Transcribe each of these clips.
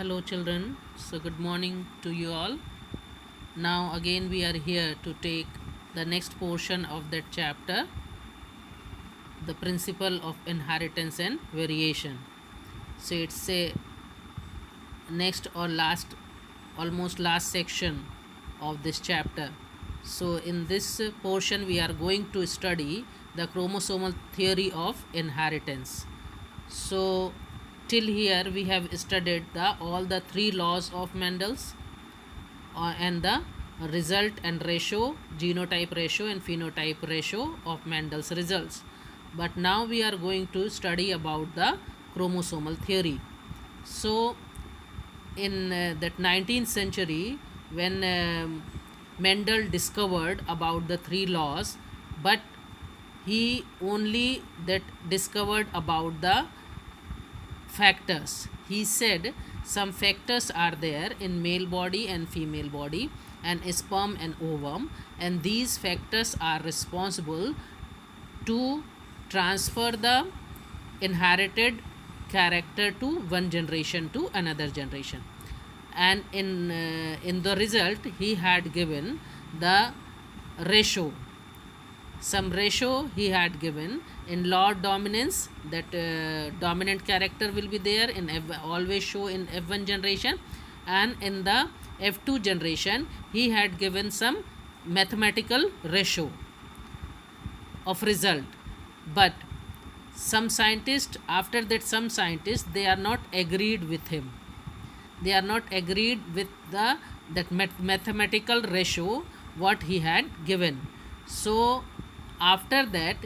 Hello, children. So, good morning to you all. Now, again, we are here to take the next portion of that chapter, the principle of inheritance and variation. So, it's a next or last, almost last section of this chapter. So, in this portion, we are going to study the chromosomal theory of inheritance. So, till here we have studied all the three laws of Mendel's and the result and ratio, genotype ratio and phenotype ratio of Mendel's results. But now we are going to study about the chromosomal theory. So, in that 19th century, when Mendel discovered about the three laws, but he only that discovered about the factors. He said some factors are there in male body and female body and sperm and ovum, and these factors are responsible to transfer the inherited character to one generation to another generation. And in the result he had given the ratio, some ratio he had given in law dominance, that dominant character will be there in always show in F1 generation, and in the F2 generation he had given some mathematical ratio of result. But some scientists, after that some scientists, they are not agreed with him, they are not agreed with the that mathematical ratio what he had given. So after that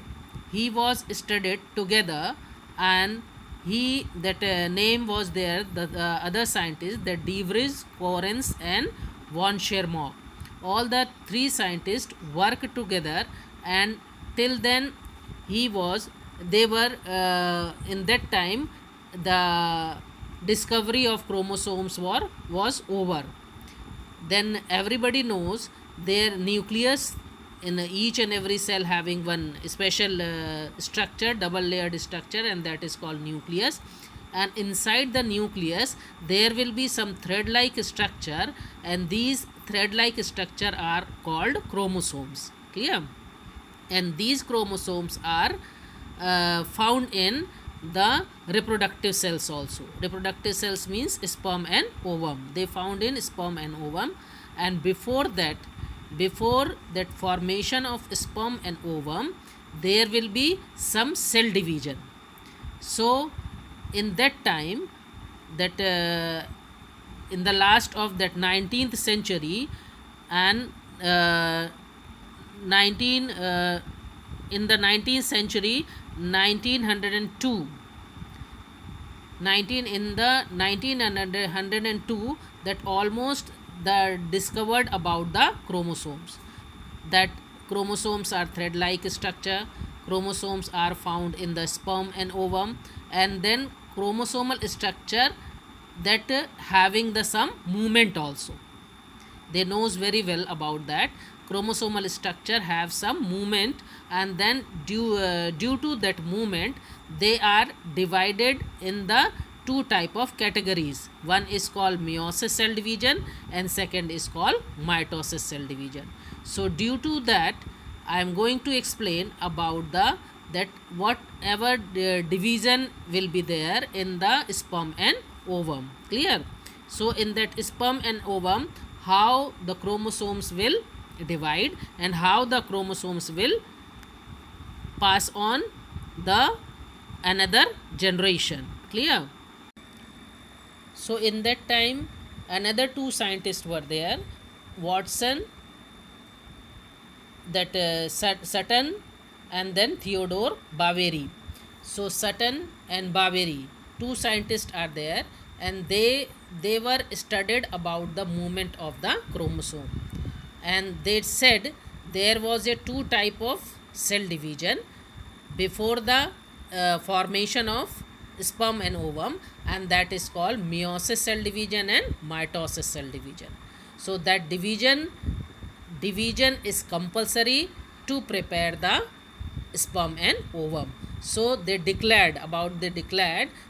he was studied together, and he that name was there, the other scientists, the De Vries, Correns and von Schermau. All the three scientists worked together, and till then he was they were in that time the discovery of chromosomes was over. Then everybody knows their nucleus, in each and every cell having one special structure, double layered structure, and that is called nucleus. And inside the nucleus there will be some thread like structure, and these thread like structure are called chromosomes. Clear? And these chromosomes are found in the reproductive cells also. Reproductive cells means sperm and ovum. They found in sperm and ovum. And before that formation of sperm and ovum, there will be some cell division. So in that time, that in the last of that 19th century, and 19 in the 19th century, 1902, 19 in the 1902, that almost the discovered about the chromosomes, that chromosomes are thread like structure, chromosomes are found in the sperm and ovum, and then chromosomal structure that having the some movement also. They knows very well about that chromosomal structure have some movement, and then due to that movement they are divided in the two type of categories. One is called meiosis cell division and second is called mitosis cell division. So due to that I am going to explain about the that whatever division will be there in the sperm and ovum. Clear? So in that sperm and ovum, how the chromosomes will divide and how the chromosomes will pass on the another generation. Clear? So in that time another two scientists were there, Watson, that Sutton, and then Theodore Baveri. So Sutton and Baveri, two scientists are there, and they were studied about the movement of the chromosome, and they said there was a two type of cell division before the formation of sperm and ovum, and that is called meiosis cell division and mitosis cell division. So that division is compulsory to prepare the sperm and ovum. So they declared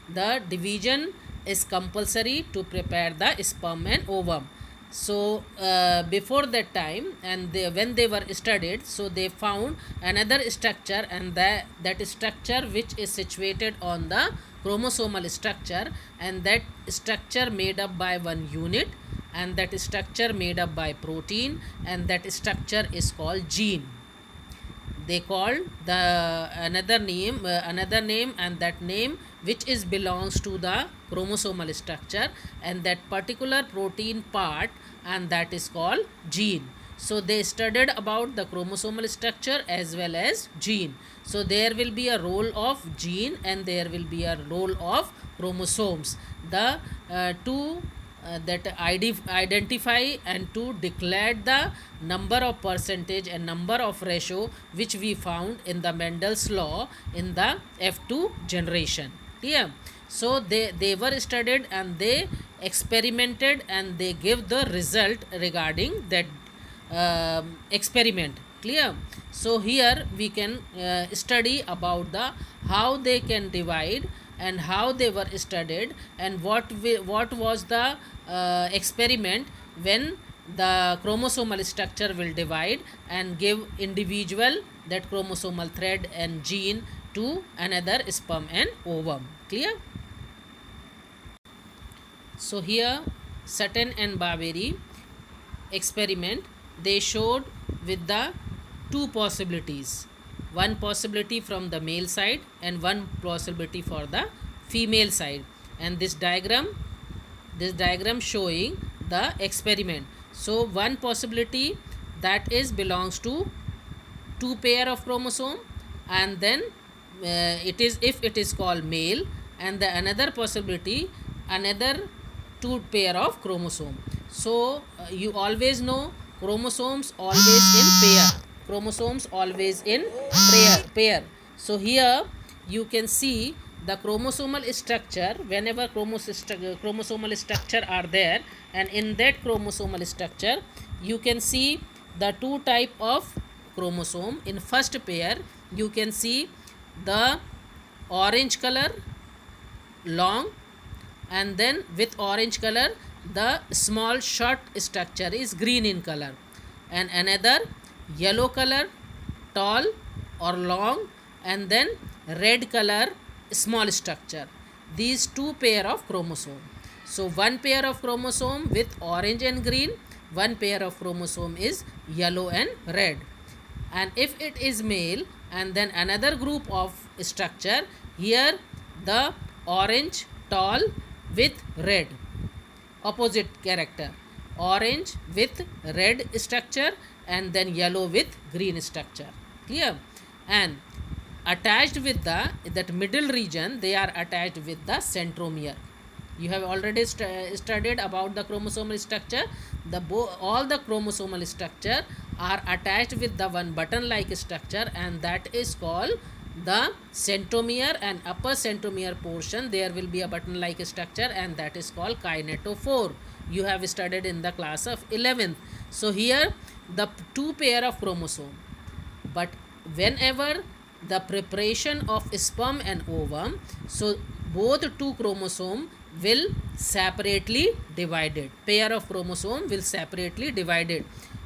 the division is compulsory to prepare the sperm and ovum. So before that time, and when they were studied, so they found another structure, and that structure which is situated on the chromosomal structure, and that structure made up by one unit, and that structure made up by protein, and that structure is called gene. They called the another name, and that name which is belongs to the chromosomal structure, and that particular protein part, and that is called gene. So they studied about the chromosomal structure as well as gene. So there will be a role of gene and there will be a role of chromosomes. The two that identify and to declare the number of percentage and number of ratio which we found in the Mendel's law in the F2 generation. Yeah. So they were studied and they experimented and they give the result regarding that experiment. Clear? So here we can study about the how they can divide and how they were studied, and what was the experiment when the chromosomal structure will divide and give individual that chromosomal thread and gene to another sperm and ovum. Clear? So here Sutton and Barberi experiment, they showed with the two possibilities, one possibility from the male side and one possibility for the female side, and this diagram showing the experiment. So one possibility that is belongs to two pair of chromosome, and then it is if it is called male, and the another possibility another two pair of chromosome. So you always know chromosomes always in pair, chromosomes always in pair. So here you can see the chromosomal structure, whenever chromosomal structure are there, and in that chromosomal structure you can see the two type of chromosome. In first pair you can see the orange color long, and then with orange color the small short structure is green in color, and another yellow color tall or long, and then red color small structure. These two pair of chromosome. So one pair of chromosome with orange and green, one pair of chromosome is yellow and red. And if it is male, and then another group of structure, here the orange tall with red, opposite character, orange with red structure, and then yellow with green structure. Clear? And attached with that middle region, they are attached with the centromere. You have already studied about the chromosomal structure. All the chromosomal structure are attached with the one button like structure, and that is called the centromere, and upper centromere portion there will be a button like structure, and that is called kinetophore. You have studied in the class of 11th. So here the two pair of chromosome, but whenever the preparation of sperm and ovum, so both two chromosome will separately divided, pair of chromosome will separately divided,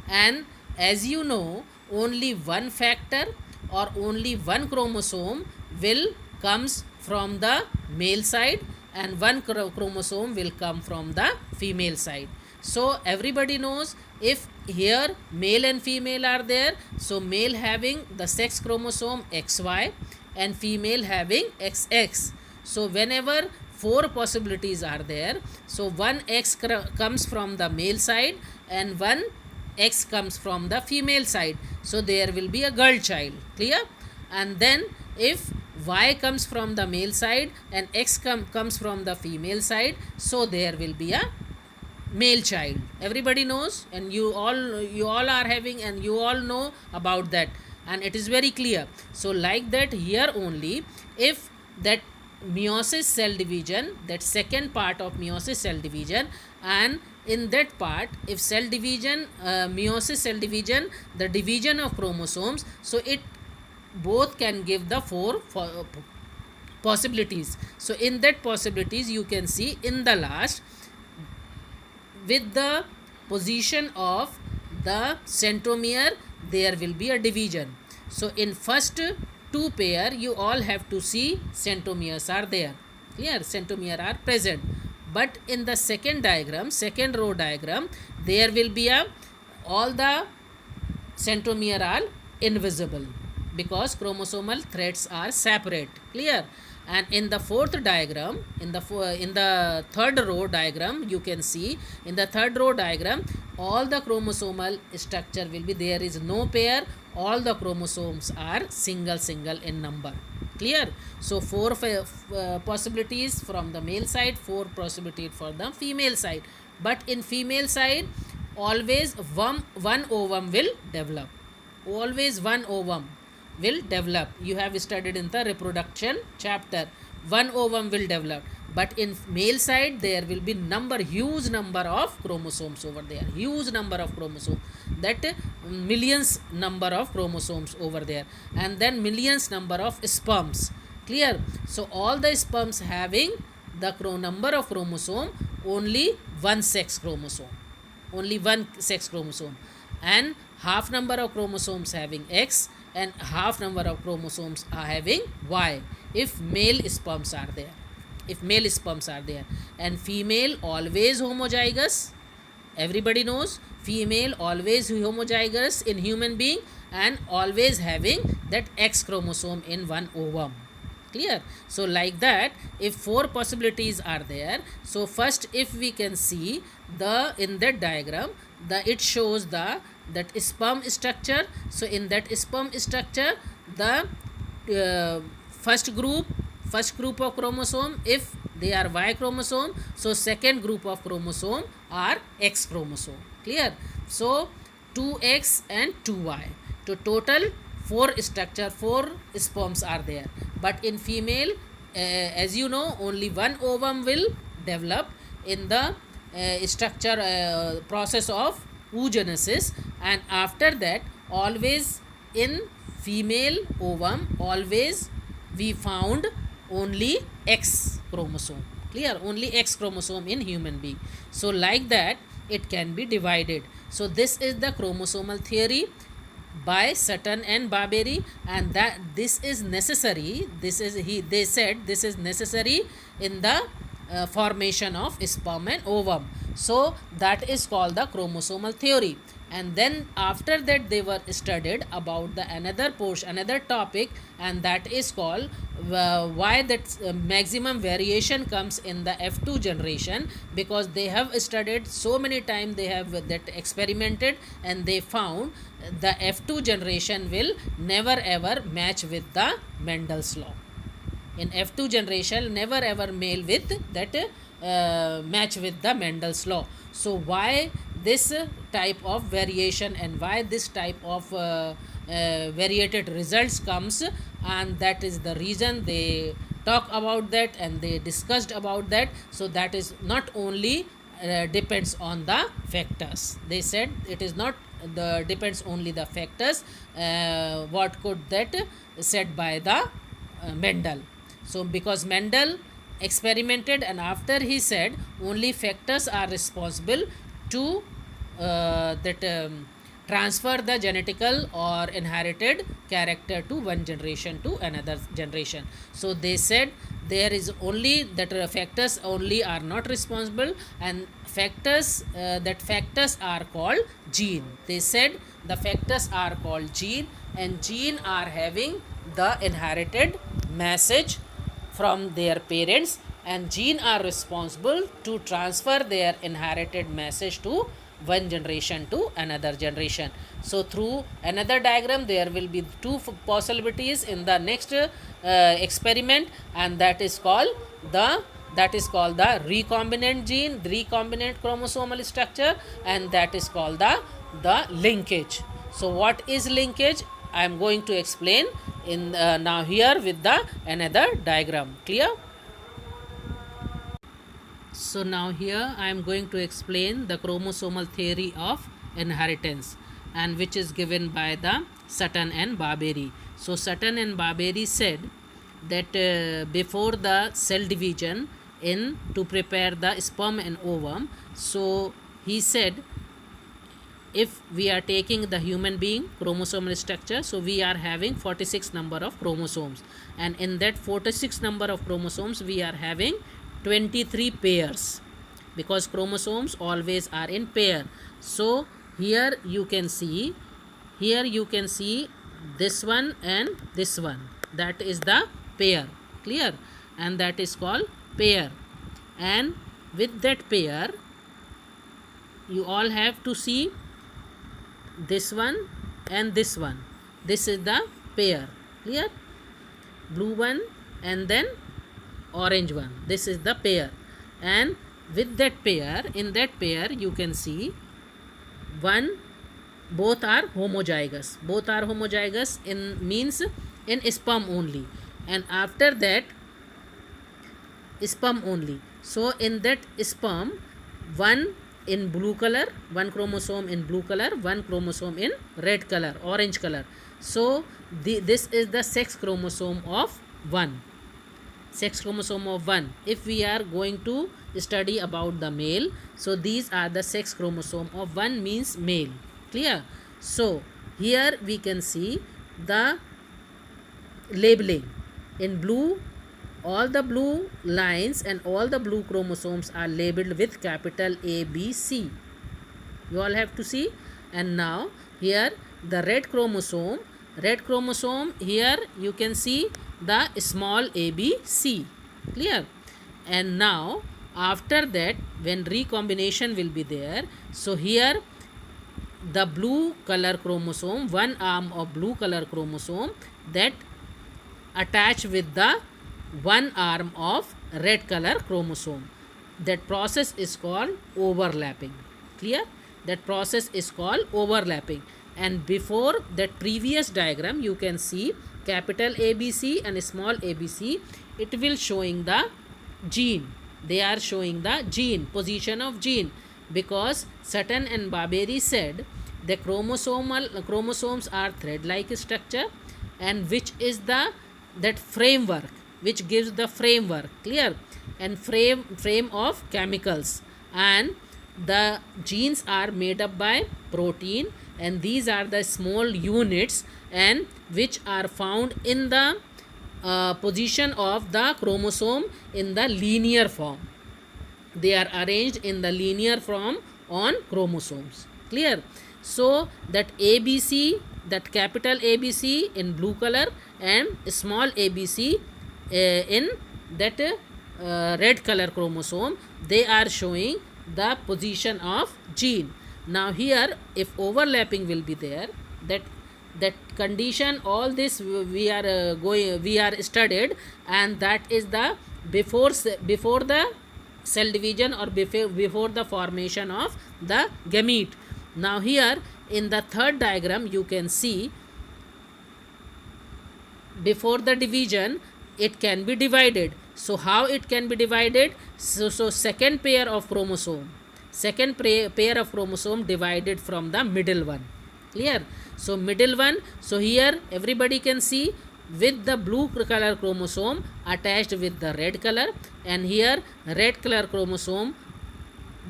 and as you know only one factor or only one chromosome will comes from the male side, and one chromosome will come from the female side. So everybody knows if here male and female are there, so male having the sex chromosome XY and female having XX. So whenever four possibilities are there, so one X comes from the male side and one X comes from the female side, so there will be a girl child. Clear? And then if Y comes from the male side and X comes from the female side, so there will be a male child. Everybody knows, and you all are having, and you all know about that, and it is very clear. So like that here only, if that meiosis cell division, that second part of meiosis cell division, and in that part if cell division, meiosis cell division, the division of chromosomes, so it both can give the possibilities. So in that possibilities you can see in the last, with the position of the centromere, there will be a division. So in first two pair you all have to see centromeres are there, clear, centromere are present. But in the second diagram, second row diagram, there will be a, all the centromere are invisible because chromosomal threads are separate, clear. And in the fourth diagram, in the third row diagram, you can see in the third row diagram all the chromosomal structure will be, there is no pair, all the chromosomes are single in number, clear. So four possibilities from the male side, four possibilities for the female side. But in female side always one ovum will develop, always one ovum will develop. You have studied in the reproduction chapter, one ovum will develop. But in male side there will be huge number of chromosomes over there, huge number of chromosomes, that millions number of chromosomes over there, and then millions number of sperms, clear. So all the sperms having the number of chromosome, only one sex chromosome, only one sex chromosome, and half number of chromosomes having X and half number of chromosomes are having Y if male sperms are there, if male sperms are there. And female always homozygous, everybody knows female always homozygous in human being and always having that X chromosome in one ovum, clear. So like that, if four possibilities are there, so first if we can see the in that diagram, the it shows the that sperm structure. So in that sperm structure, the first group of chromosome, if they are Y chromosome, so second group of chromosome are X chromosome, clear. So 2X and 2Y, to total four sperms are there. But in female, as you know, only one ovum will develop in the structure process of oogenesis, and after that always in female ovum always we found only X chromosome, clear, only X chromosome in human being. So like that it can be divided. So this is the chromosomal theory by Sutton and Barberry, and that this is necessary, this is they said this is necessary in the formation of sperm and ovum. So that is called the chromosomal theory. And then after that they were studied about the another portion, another topic, and that is called why that maximum variation comes in the F2 generation, because they have studied so many times, they have that experimented, and they found the F2 generation will never ever match with the Mendel's law. In F2 generation never ever male with that match with the Mendel's law. So why this type of variation and why this type of variated results comes, and that is the reason they talk about that and they discussed about that. So that is not only depends on the factors, they said it is not the depends only the factors what could that said by the Mendel. So because Mendel experimented and after he said only factors are responsible to transfer the genetical or inherited character to one generation to another generation. So they said there is only that factors only are not responsible, and factors that factors are called gene. They said the factors are called gene, and gene are having the inherited message from their parents, and gene are responsible to transfer their inherited message to one generation to another generation. So through another diagram there will be two possibilities in the next experiment, and that is called the recombinant gene, recombinant chromosomal structure, and that is called the linkage. So what is linkage? I am going to explain in now here with the another diagram, clear. So now here I am going to explain the chromosomal theory of inheritance, and which is given by the Sutton and Barberry. So Sutton and Barberry said that before the cell division in to prepare the sperm and ovum, so he said if we are taking the human being chromosomal structure, so we are having 46 number of chromosomes, and in that 46 number of chromosomes we are having 23 pairs, because chromosomes always are in pair. So here you can see, this one and this one, that is the pair, clear, and that is called pair. And with that pair you all have to see this one and this one, this is the pair, clear, blue one and then orange one, this is the pair. And with that pair, in that pair you can see both are homozygous, in means in sperm only, and after that sperm only. So in that sperm, one in blue color, one chromosome in blue color, one chromosome in red color, orange color. So this is the sex chromosome of 1. If we are going to study about the male, so these are the sex chromosome of 1, means male, clear. So here we can see the labeling in blue. All the blue lines and all the blue chromosomes are labeled with capital A, B, C. You all have to see. And now here the red chromosome, here you can see the small a, b, c, clear. And now after that, when recombination will be there, so here the blue color chromosome, one arm of blue color chromosome, that attach with the one arm of red color chromosome. That process is called overlapping, clear. That process is called overlapping. And before that previous diagram, you can see capital ABC and small abc, it will showing the gene. They are showing the gene, position of gene, because Sutton and Barberry said the chromosomes are thread-like structure, and which is that framework, which gives the framework, clear, and frame of chemicals. And the genes are made up by protein, and these are the small units and which are found in the position of the chromosome in the linear form. They are arranged in the linear form on chromosomes, clear. So that ABC, that capital ABC in blue color and small abc in that red color chromosome, they are showing the position of gene. Now here if overlapping will be there, that condition, all this we are studied, and that is the before the cell division or before the formation of the gamete. Now here in the third diagram you can see before the division it can be divided. So how it can be divided? So second pair of chromosome divided from the middle one, clear. So middle one, so here everybody can see with the blue color chromosome attached with the red color, and here red color chromosome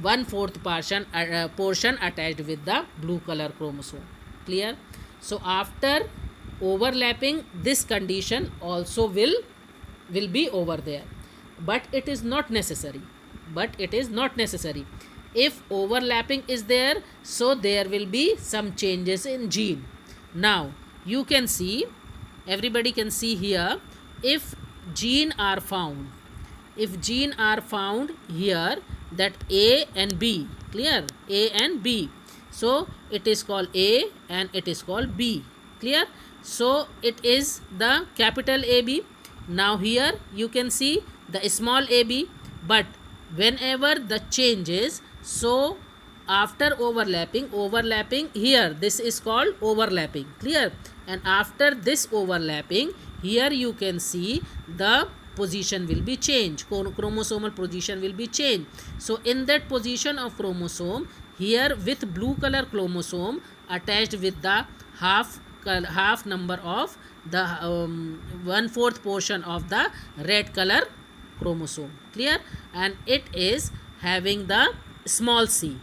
1/4 portion attached with the blue color chromosome, clear. So after overlapping, this condition also will be over there, but it is not necessary. If overlapping is there, so there will be some changes in gene. Now you can see, everybody can see here, if gene are found here, that A and B, clear, A and B, so it is called A and it is called B, clear. So it is the capital AB. Now here you can see the small ab, but whenever the changes, so after overlapping here, this is called overlapping, clear. And after this overlapping, here you can see the position will be changed, chromosomal position will be changed. So in that position of chromosome, here with blue color chromosome attached with the half number of the 1/4 portion of the red color chromosome. Clear? And it is having the small c,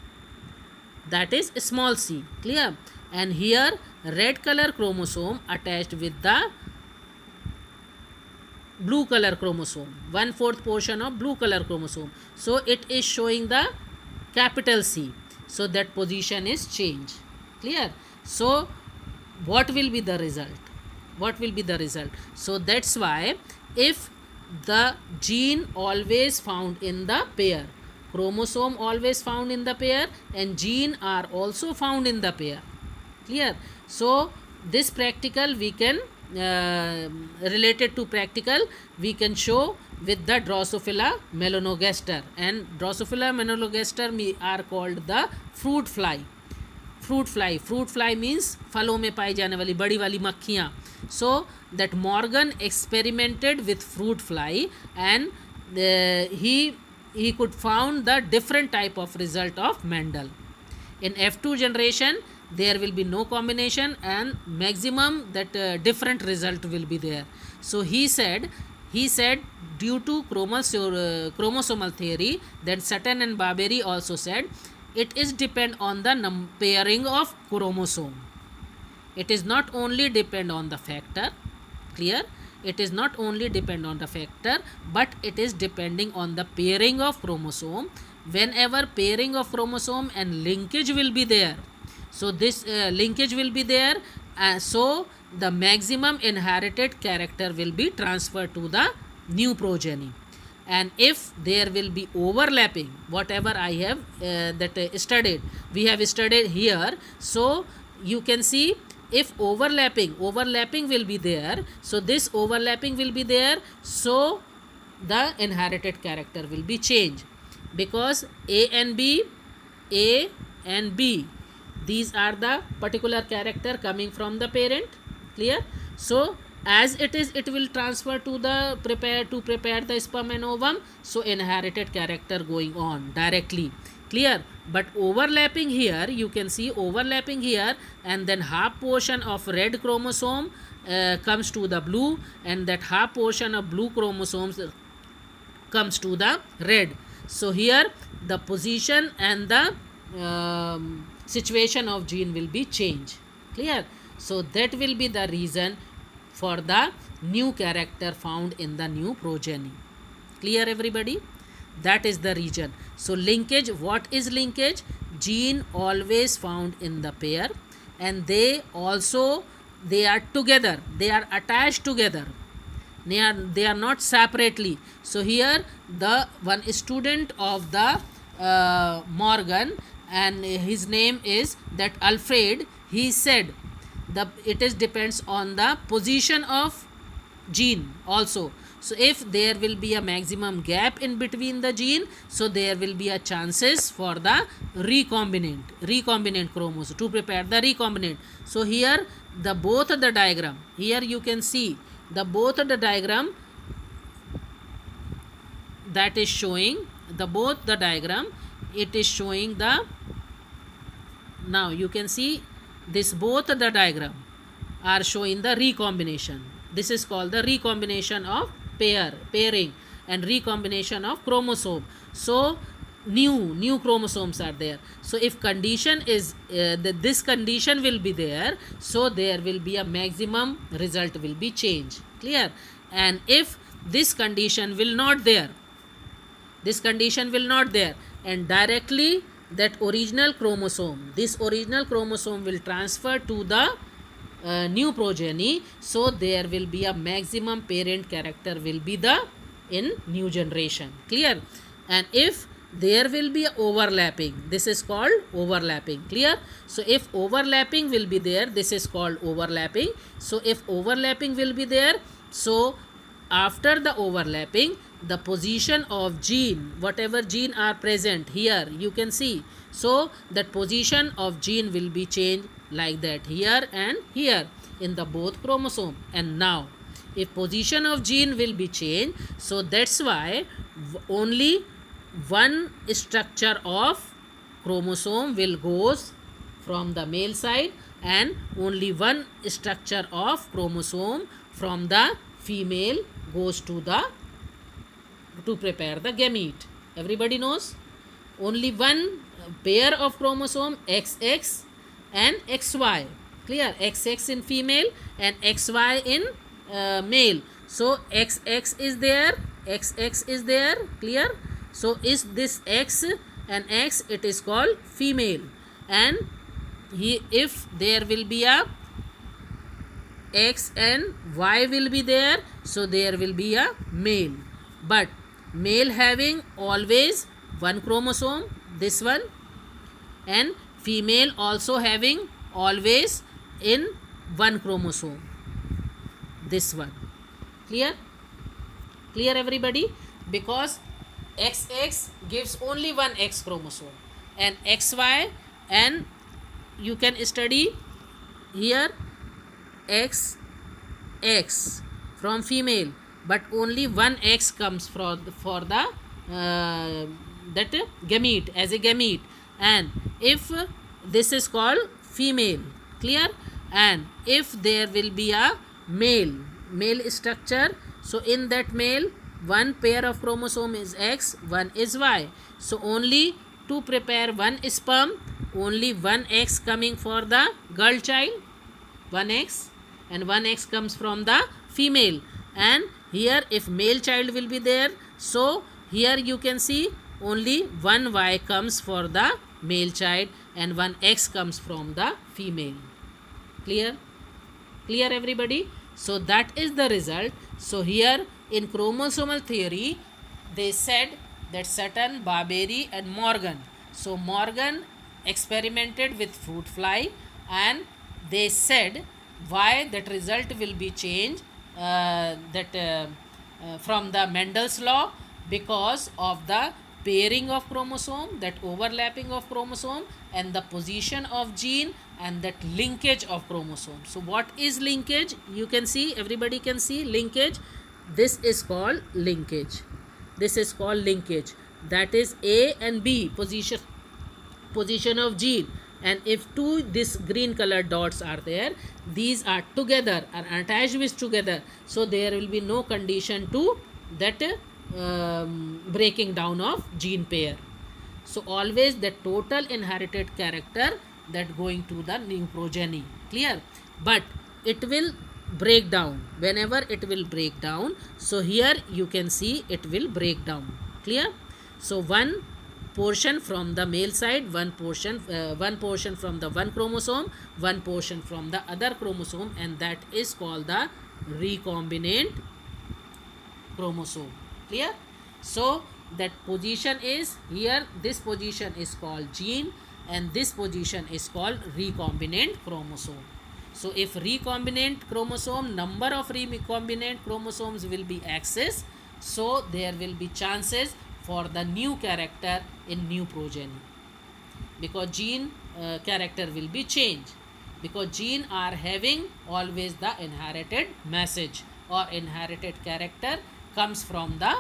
that is small c. Clear? And here red color chromosome attached with the blue color chromosome, 1/4 portion of blue color chromosome, so it is showing the capital C, so that position is changed. Clear? So what will be the result? What will be the result? So that's why if the gene always found in the pair, chromosome always found in the pair, and gene are also found in the pair. Clear? So this practical we can related to practical we can show with the Drosophila melanogaster, and Drosophila melanogaster are called the fruit fly. Fruit fly means फलों में पाई जाने वाली बड़ी वाली मक्खियाँ. So that Morgan experimented with fruit fly, and he could found the different type of result of Mendel. In F2 generation there will be no combination, and maximum that different result will be there. So he said due to chromosomal theory, that Sutton and Barberry also said it is depend on the pairing of chromosome. It is not only depend on the factor. Clear? It is not only depend on the factor, but it is depending on the pairing of chromosome. Whenever pairing of chromosome and linkage will be there, so this linkage will be there, so the maximum inherited character will be transferred to the new progeny. And if there will be overlapping, whatever I have studied, we have studied here, so you can see if overlapping will be there, so this overlapping will be there, so the inherited character will be changed, because A and B, these are the particular character coming from the parent. Clear? So as it is, it will transfer to the prepare the sperm and ovum, so inherited character going on directly. Clear? But overlapping here, you can see overlapping here, and then half portion of red chromosome comes to the blue, and that half portion of blue chromosomes comes to the red. So here the position and the situation of gene will be changed. Clear? So that will be the reason for the new character found in the new progeny. Clear, everybody? That is the reason. So linkage, what is linkage? Gene always found in the pair, and they are together, they are attached together, they are not separately. So here the one student of the Morgan, and his name is that Alfred, he said it is depends on the position of gene also. So if there will be a maximum gap in between the gene, so there will be a chances for the recombinant chromosome to prepare the recombinant. So here the both of the diagram, here you can see the both of the diagram that is showing the both the diagram, it is showing the, now you can see this both of the diagram are showing the recombination. This is called the recombination of pairing and recombination of chromosome. So new chromosomes are there. So if condition is that this condition will be there, so there will be a maximum result will be changed. Clear? And if this condition will not there, and directly that original chromosome, this original chromosome will transfer to the new progeny, so there will be a maximum parent character will be the in new generation. Clear? And if there will be overlapping, this is called overlapping. Clear? So if overlapping will be there, this is called overlapping. So if overlapping will be there, so after the overlapping, the position of gene, whatever gene are present here, you can see, so that position of gene will be changed like that, here and here in the both chromosome. And now if position of gene will be changed, so that's why only one structure of chromosome will goes from the male side, and only one structure of chromosome from the female goes to prepare the gamete. Everybody knows only one pair of chromosome XX and XY. Clear? XX in female and XY in male. So XX is there, XX is there. Clear? So is this X and X, it is called female, and if there will be a X and Y will be there, so there will be a male. But male having always one chromosome, this one, and female also having always in one chromosome, this one. Clear? Clear everybody? Because XX gives only one X chromosome, and XY, and you can study here XX from female, but only one X comes for the that gamete, as a gamete, and if this is called female. Clear? And if there will be a male structure, so in that male one pair of chromosome is X, one is Y, so only to prepare one sperm, only one X coming for the girl child, one X, and one X comes from the female. And here if male child will be there, so here you can see only one Y comes for the male child and one X comes from the female. Clear? Clear everybody? So that is the result. So here in chromosomal theory they said that Sutton, Barberry and Morgan. So Morgan experimented with fruit fly, and they said why that result will be changed from the Mendel's law, because of the pairing of chromosome, that overlapping of chromosome, and the position of gene, and that linkage of chromosome. So what is linkage? You can see, everybody can see linkage. This is called linkage. This is called linkage. That is A and B position of gene, and if two this green colored dots are there, these are together, are attached with together, so there will be no condition to that breaking down of gene pair. So always the total inherited character that going to the new progeny. Clear? But it will break down whenever it will break down. So here you can see it will break down. Clear? So one portion from the male side, one portion from the one chromosome, one portion from the other chromosome, and that is called the recombinant chromosome. Clear? So that position is here, this position is called gene, and this position is called recombinant chromosome. So if recombinant chromosome, number of recombinant chromosomes will be excess, so there will be chances for the new character in new progeny, because gene character will be changed, because gene are having always the inherited message, or inherited character comes from the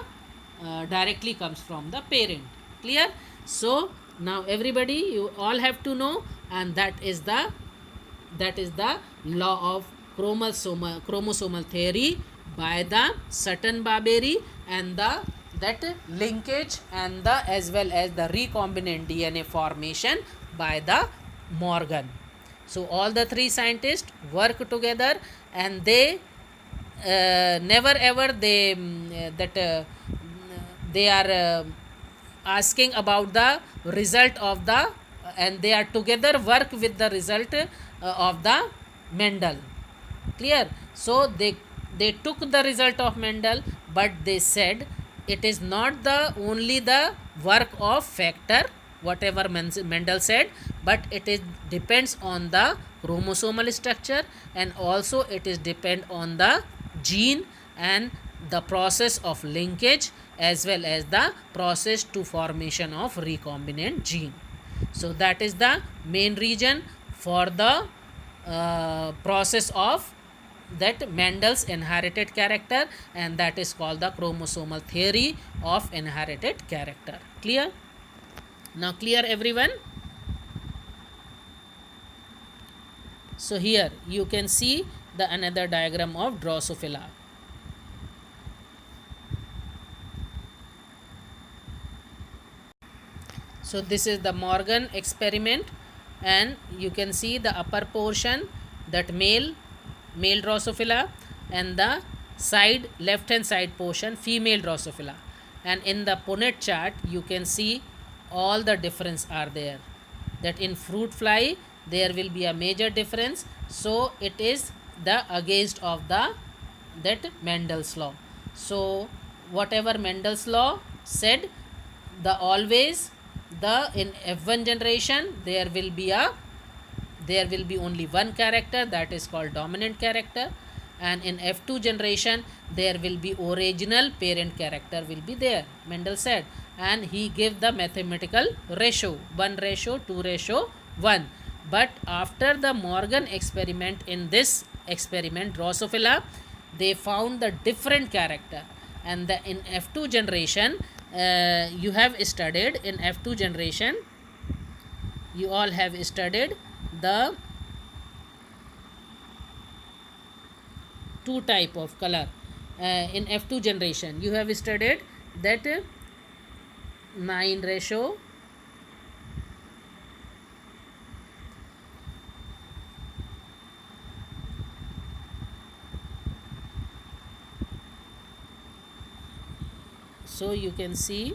directly comes from the parent. Clear? So now everybody, you all have to know, and that is the law of chromosomal theory by the Sutton Barberry, and the that linkage, and the as well as the recombinant DNA formation by the Morgan. So all the three scientists work together, and they never ever they they are asking about the result of the and they are together work with the result of the Mendel. Clear? So they took the result of Mendel, but they said it is not the only the work of factor whatever Mendel said, but it is depends on the chromosomal structure, and also it is depend on the gene and the process of linkage, as well as the process to formation of recombinant gene. So that is the main reason for the process of that Mendel's inherited character, and that is called the chromosomal theory of inherited character. Clear? Now clear everyone? So here you can see the another diagram of Drosophila. So this is the Morgan experiment, and you can see the upper portion, that male Drosophila, and the side left hand side portion female Drosophila. And in the Punnett chart you can see all the difference are there, that in fruit fly there will be a major difference. So it is the against of the that Mendel's law. So whatever Mendel's law said, the always the in F1 generation there will be only one character, that is called dominant character, and in F2 generation there will be original parent character will be there, Mendel said, and he gave the mathematical ratio 1:2:1. But after the Morgan experiment, in this experiment Drosophila, they found the different character, and the in F2 generation you have studied in F2 generation, you all have studied the two type of color. In F2 generation you have studied that 9 ratio so you can see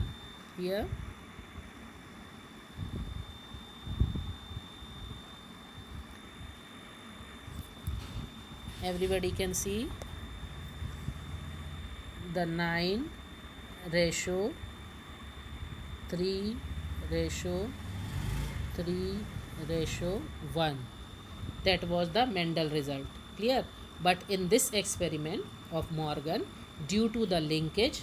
here everybody can see the 9 ratio 3 ratio 3 ratio 1. That was the Mendel result. Clear? But in this experiment of Morgan, due to the linkage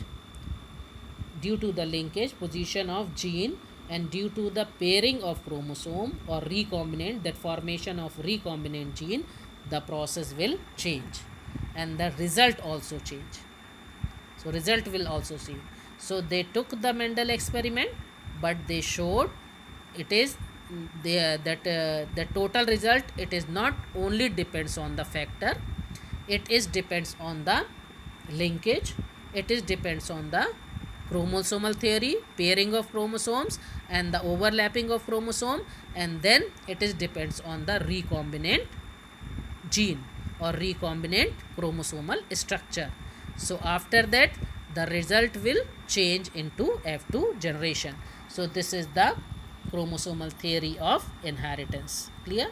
position of gene, and due to the pairing of chromosome or recombinant, that formation of recombinant gene, the process will change and the result also change. So result will also change. So they took the Mendel experiment, but they showed it is the total result, it is not only depends on the factor, it is depends on the linkage, it is depends on the chromosomal theory, pairing of chromosomes and the overlapping of chromosome, and then it is depends on the recombinant gene or recombinant chromosomal structure. So after that the result will change into F2 generation. So this is the chromosomal theory of inheritance. Clear?